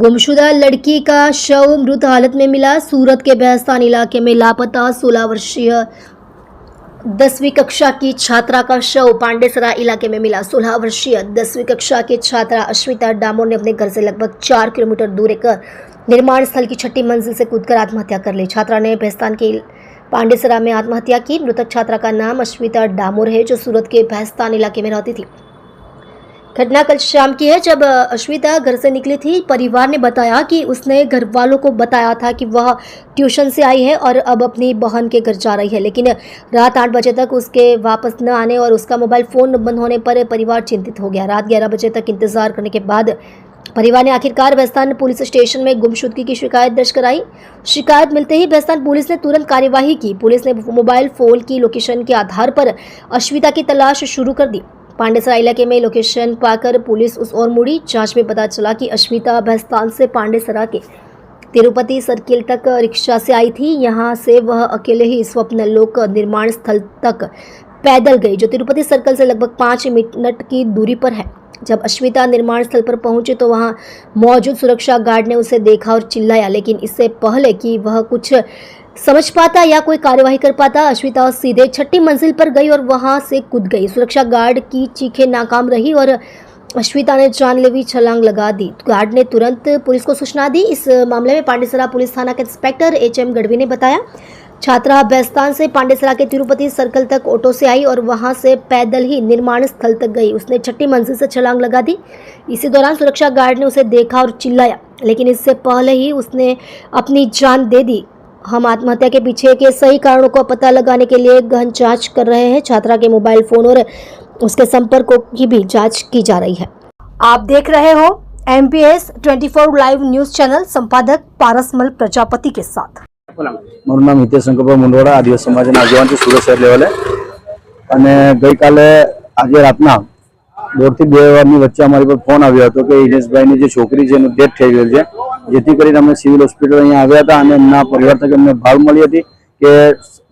गुमशुदा लड़की का शव मृत हालत में मिला। सूरत के बेहस्तान इलाके में लापता 16 वर्षीय 10वीं कक्षा की छात्रा का शव पांडेसरा इलाके में मिला। 16 वर्षीय 10वीं कक्षा की छात्रा अश्विता डामोर ने अपने घर से लगभग 4 किलोमीटर दूर एक निर्माण स्थल की 6ठी मंजिल से कूदकर आत्महत्या कर ली। छात्रा ने बेहस्तान के पांडेसरा में आत्महत्या की। मृतक छात्रा का नाम अश्विता डामोर है, जो सूरत के बेहस्तान इलाके में रहती थी। घटना कल शाम की है, जब अश्विता घर से निकली थी। परिवार ने बताया कि उसने घर वालों को बताया था कि वह ट्यूशन से आई है और अब अपनी बहन के घर जा रही है, लेकिन रात 8 बजे तक उसके वापस न आने और उसका मोबाइल फ़ोन बंद होने पर परिवार चिंतित हो गया। रात 11 बजे तक इंतजार करने के बाद परिवार ने आखिरकार बेहस्तान पुलिस स्टेशन में गुमशुदगी की शिकायत दर्ज कराई। शिकायत मिलते ही बेहस्तान पुलिस ने तुरंत कार्यवाही की। पुलिस ने मोबाइल फ़ोन की लोकेशन के आधार पर अश्विता की तलाश शुरू कर दी। पांडेसरा इलाके में लोकेशन पाकर पुलिस उस ओर मुड़ी। जांच में पता चला कि अश्विता बेहस्तान से पांडेसरा के तिरुपति सर्किल तक रिक्शा से आई थी। यहां से वह अकेले ही स्वप्नलोक निर्माण स्थल तक पैदल गई, जो तिरुपति सर्कल से लगभग 5 मिनट की दूरी पर है। जब अश्विता निर्माण स्थल पर पहुंचे तो वहां मौजूद सुरक्षा गार्ड ने उसे देखा और चिल्लाया, लेकिन इससे पहले कि वह कुछ समझ पाता या कोई कार्यवाही कर पाता, अश्विता सीधे 6ठी मंजिल पर गई और वहां से कूद गई। सुरक्षा गार्ड की चीखें नाकाम रही और अश्विता ने जानलेवा छलांग लगा दी। गार्ड ने तुरंत पुलिस को सूचना दी। इस मामले में पांडेसरा पुलिस थाना के इंस्पेक्टर HM गढ़वी ने बताया, छात्रा बेहस्तान से पांडेसरा के तिरुपति सर्कल तक ऑटो से आई और वहां से पैदल ही निर्माण स्थल तक गई। उसने 6ठी मंजिल से छलांग लगा दी। इसी दौरान सुरक्षा गार्ड ने उसे देखा और चिल्लाया, लेकिन इससे पहले ही उसने अपनी जान दे दी। हम आत्महत्या के पीछे के सही कारणों को पता लगाने के लिए गहन जांच कर रहे हैं। छात्रा के मोबाइल फोन और उसके संपर्कों की भी जांच की जा रही है। आप देख रहे हो MPS 24 लाइव न्यूज चैनल, संपादक पारसमल प्रजापति के साथ। મારું નામ હિતેશ શંકરભાઈ મુંડવાડા, આદિવાસી સમાજના આગેવાનથી સુરત શહેર લેવલે। અને ગઈકાલે આજે રાતના 1:30 થી 2 વાગ્યાની વચ્ચે અમારી પર ફોન આવ્યો હતો કે હિનેશભાઈની જે છોકરી છે એનું ડેથ થઈ ગયેલ છે, જેથી કરીને અમે સિવિલ હોસ્પિટલ અહીંયા આવ્યા હતા અને એમના પરિવાર તરફથી અમને ભાળ મળી હતી કે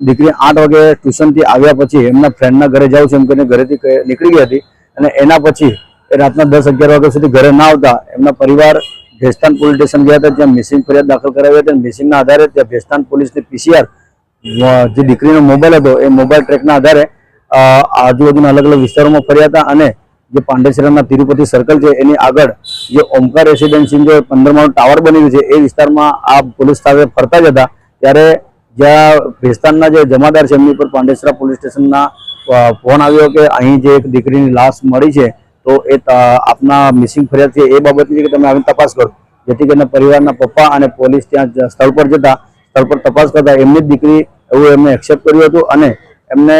દીકરી 8 વાગે ટ્યુશનથી આવ્યા પછી એમના ફ્રેન્ડના ઘરે જાઉં છું એમ કરીને ઘરેથી નીકળી ગઈ હતી અને એના પછી રાતના 10-11 વાગ્યા સુધી ઘરે ના આવતા એમના પરિવાર बेहस्तान पुलिस स्टेशन गया था, जहाँ मिसिंग फरियाद दाखिल कराई थी। मिसिंग आधारे बेहस्तान पुलिस ने PCR जो दीकरी मोबाइल હતો એ મોબાઈલ ટ્રેકના આધારે આજુબાજુના અલગ અલગ વિસ્તારોમાં ફર્યા હતા અને જે પાંડેસરાના તિરુપતિ સર્કલ છે એની આગળ જે ઓમકાર રેસિડેન્સી જે 15 માળનું ટાવર બનેલું છે એ વિસ્તારમાં આ પોલીસ સ્ટાફે ફરતા જ હતા, ત્યારે જ્યાં બેહસ્તાનના જે જમાદાર છે એમની પર પાંડેસરા પોલીસ સ્ટેશનના ફોન આવ્યો કે અહીં જે એક દીકરીની લાશ મળી છે, तो आपना मिसिंग फरियाद है ए बाबतनी कि तमे आवीने तपास करो, जेथी करीने परिवारना पप्पा अने पोलीस त्यां स्थल पर जता स्थल पर तपास करता एमनी ज दीकरी एवुं एमणे एक्सेप्ट कर्युं हतुं अने एमने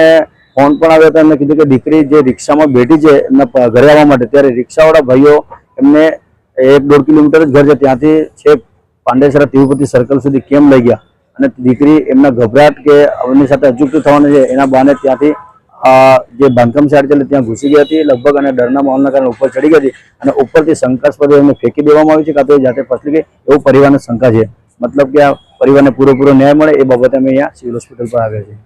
फोन पण आव्यो हतो। एमणे कीधुं के दीकरी जे रिक्षामां बेठी छे एमना घरे आववा माटे, त्यारे रिक्षावाळा भाईओ एमने 1-1.5 किलोमीटर ज घर छे त्यांथी छेक पांडेसरा तिरुपति सर्कल सुधी केम लई गया अने दीकरी एमना गभराट के एमनी साथे अचूकती थवानुं छे एना बहाने त्यांथी जे बांधकाम साइड चले त्या घुसी गई थी लगभग અને ડરના માહોલના કારણે ઉપર ચડી ગઈ હતી અને ઉપરથી શંકાસ્પદ એમને ફેંકી દેવામાં આવી છે કાં તો જાતે ફસલી ગઈ એવું પરિવારને શંકા છે। મતલબ કે આ પરિવારને પૂરેપૂરો ન્યાય મળે એ બાબતે અમે અહીંયા સિવિલ હોસ્પિટલ પર આવ્યા છીએ।